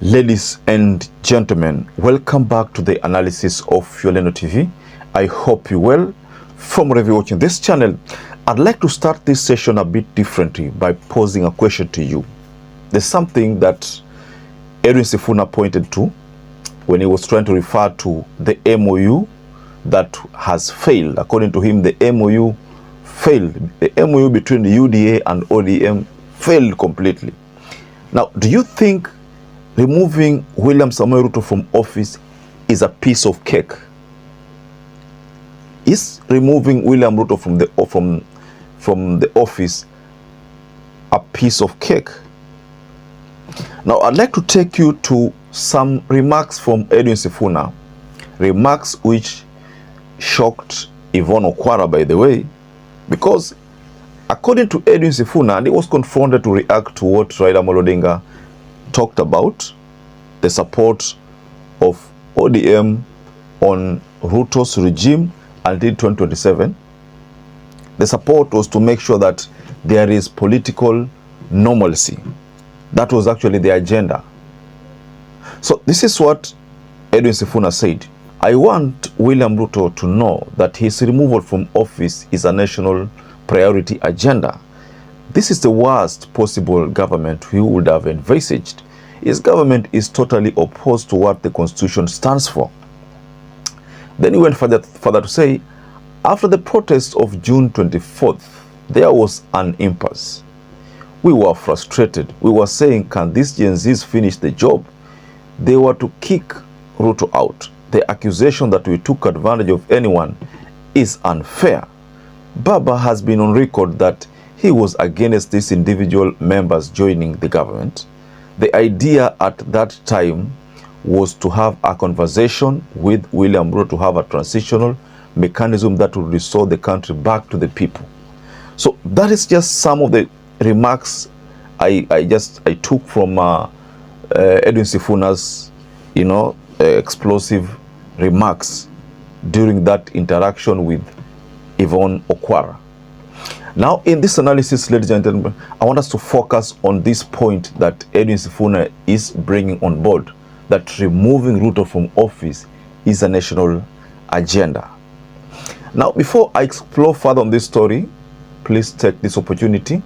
Ladies and gentlemen, welcome back to the analysis of YOLENO TV. I hope you're well. From wherever you're watching this channel, I'd like to start this session a bit differently by posing a question to you. There's something that Edwin SIFUNA pointed to when he was trying to refer to the MOU that has failed. According to him, the MOU failed. The MOU between the UDA and ODM failed completely. Now, do you think removing William Samoei Ruto from office is a piece of cake? Is removing William Ruto from the office a piece of cake? Now, I'd like to take you to some remarks from Edwin SIFUNA, remarks which shocked Yvonne Okwara, by the way, because according to Edwin SIFUNA, and he was confronted to react to what Raila Amolo Odinga talked about, the support of ODM on Ruto's regime until 2027. The support was to make sure that there is political normalcy. That was actually the agenda. So this is what Edwin SIFUNA said. I want William Ruto to know that his removal from office is a national priority agenda. This is the worst possible government we would have envisaged. His government is totally opposed to what the Constitution stands for. Then he went further to say, after the protest of June 24th, there was an impasse. We were frustrated. We were saying, can these Gen Zs finish the job? They were to kick Ruto out. The accusation that we took advantage of anyone is unfair. Baba has been on record that he was against these individual members joining the government. The idea at that time was to have a conversation with William Ruto to have a transitional mechanism that would restore the country back to the people. So that is just some of the remarks I took from Edwin SIFUNA's, explosive remarks during that interaction with Yvonne Okwara. Now, in this analysis, ladies and gentlemen, I want us to focus on this point that Edwin SIFUNA is bringing on board, that removing Ruto from office is a national agenda. Now, before I explore further on this story, please take this opportunity,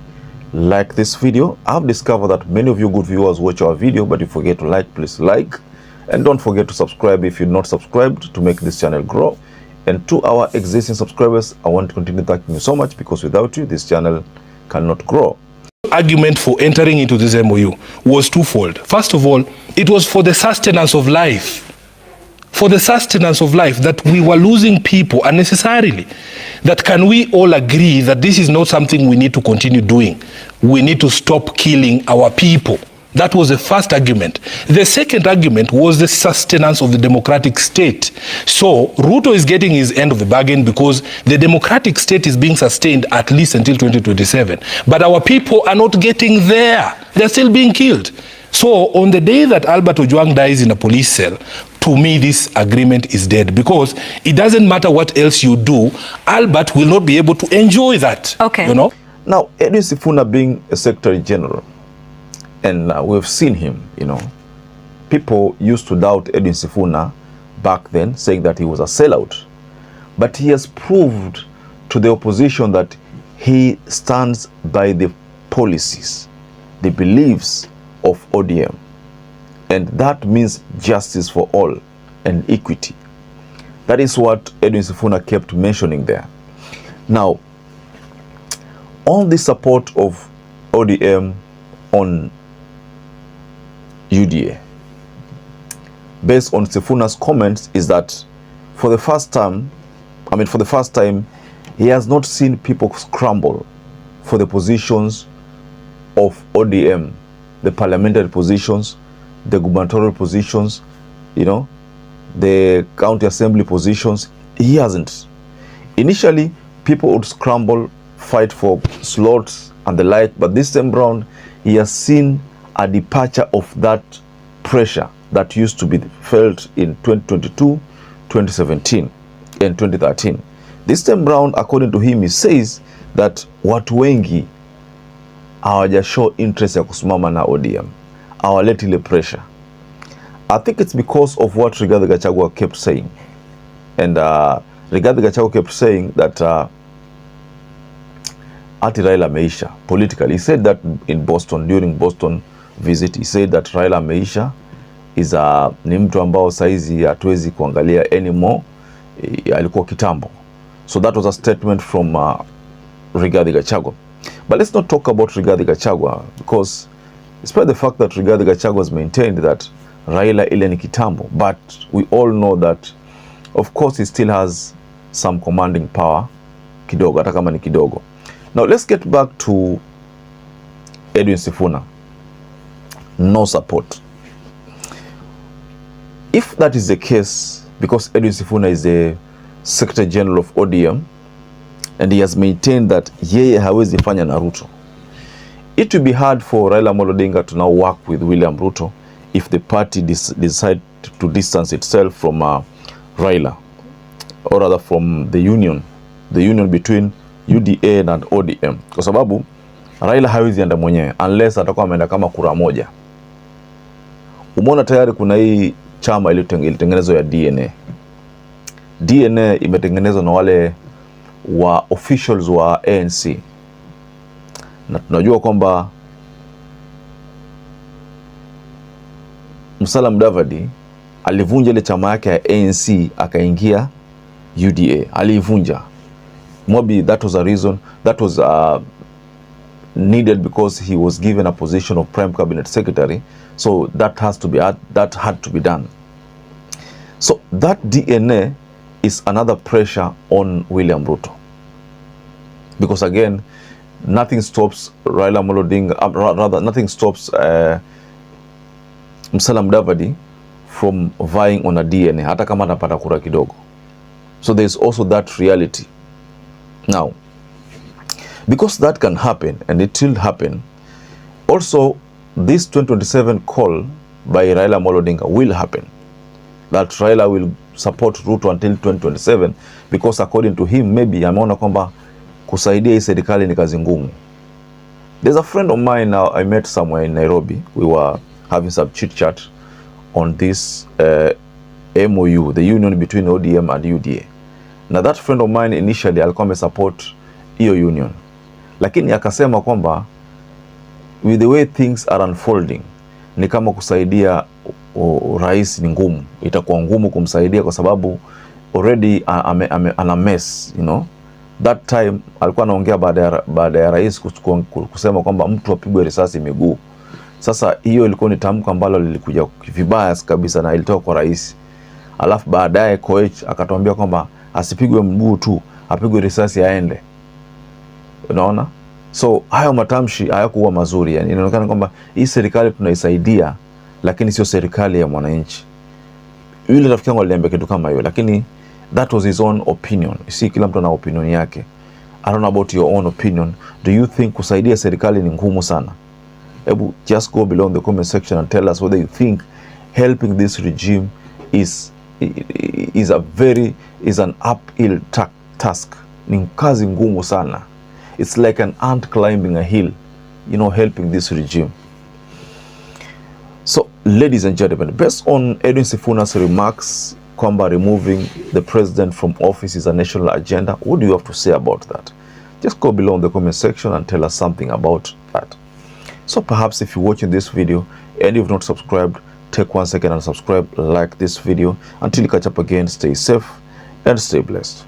like this video. I've discovered that many of you good viewers watch our video, but you forget to like. Please like, and don't forget to subscribe if you're not subscribed, to make this channel grow. And to our existing subscribers, I want to continue thanking you so much, because without you, this channel cannot grow. Argument for entering into this MOU was twofold. First of all, it was for the sustenance of life. For the sustenance of life, that we were losing people unnecessarily. That can we all agree that this is not something we need to continue doing? We need to stop killing our people. That was the first argument. The second argument was the sustenance of the democratic state. So Ruto is getting his end of the bargain because the democratic state is being sustained at least until 2027. But our people are not getting there. They're still being killed. So on the day that Albert Ojwang dies in a police cell, to me this agreement is dead, because it doesn't matter what else you do, Albert will not be able to enjoy that. Okay. Now, Edwin SIFUNA being a Secretary General, and we've seen him, people used to doubt Edwin SIFUNA back then, saying that he was a sellout. But he has proved to the opposition that he stands by the policies, the beliefs of ODM. And that means justice for all and equity. That is what Edwin SIFUNA kept mentioning there. Now, on the support of ODM on UDA, based on SIFUNA's comments, is that for the first time, he has not seen people scramble for the positions of ODM, the parliamentary positions, the gubernatorial positions, the county assembly positions. He hasn't. Initially, people would scramble, fight for slots and the like, but this time round, he has seen a departure of that pressure that used to be felt in 2022, 2017, and 2013. This time round, according to him, he says that watu wengi hawajashow interest ya kusimama na ODM, hawaleti ile pressure. I think it's because of what Rigathi Gachagua kept saying. And Rigathi Gachagua kept saying that ati Raila ameisha politically. He said that in Boston, during Boston visit. He said that Raila ameisha is ni mtu ambao saizi hatuwezi kuangalia anymore, alikuwa kitambo. So that was a statement from Rigathi Gachagua. But let's not talk about Rigathi Gachagua, because despite the fact that Rigathi Gachagua has maintained that Raila ile ni kitambo, but we all know that of course he still has some commanding power kidogo, hata kama ni kidogo. Now let's get back to Edwin Sifuna. No support. If that is the case, because Edwin Sifuna is the Secretary General of ODM and he has maintained that yeye hawezi fanya na Ruto, it will be hard for Raila Amolo Odinga to now work with William Ruto if the party decide to distance itself from Raila, or rather from the union between UDA and ODM, kwa sababu Raila hawezi enda mwenyewe unless atakuwa ameenda kama kura moja. Umeona tayari kuna hii chama ilitengenezwa ya DNA. DNA imetengenezwa na wale wa officials wa ANC, na tunajua kwamba Musalia Mudavadi alivunja ile chama yake ya ANC akaingia UDA, alivunja. Maybe that was a reason, that was needed because he was given a position of prime cabinet secretary, so that had to be done. So that DNA is another pressure on William Ruto, because again, nothing stops Raila Amolo Odinga, rather nothing stops Musalia Mudavadi from vying on a DNA, hata kama anapata kura kidogo. So there is also that reality. Now, because that can happen, and it will happen, also this 2027 call by Raila Amolo Odinga will happen, that Raila will support Ruto until 2027, because according to him, maybe ameona kwamba kusaidia hii serikali ni kazi ngumu. There's a friend of mine now I met somewhere in Nairobi. We were having some chit chat on this MOU, the union between ODM and UDA. Now that friend of mine initially alikuwa amesupport hiyo union, lakini akasema kwamba with the way things are unfolding, ni kama kusaidia rais ni ngumu, itakuwa ngumu kumsaidia kwa sababu already ana mess, you know. That time alikuwa anaongea baada ya rais kusema kwamba mtu apigwe risasi miguu. Sasa hiyo ilikuwa ni tamko ambalo lilikuja vibaya kabisa na ilitoka kwa rais. Alafu baadaye Koech akatuambia kwamba asipigwe mguu tu, apigwe risasi aende. Unaona? So hayo matamshi hayakuwa mazuri. Yani inaonekana kwamba hii serikali tunaisaidia, lakini sio serikali ya mwananchi. Yule rafiki yangu aliniambia kitu kama hiyo, lakini that was his own opinion. See, kila mtu ana opinion yake. I don't know about your own opinion. Do you think kusaidia serikali ni ngumu sana? Ebu just go below in the comment section and tell us whether you think helping this regime is an uphill task. Ni kazi ngumu sana. It's like an ant climbing a hill, you know, helping this regime. So, ladies and gentlemen, based on Edwin Sifuna's remarks, kwamba removing the president from office is a national agenda, what do you have to say about that? Just go below in the comment section and tell us something about that. So perhaps if you're watching this video and you've not subscribed, take 1 second and subscribe, like this video. Until you catch up again, stay safe and stay blessed.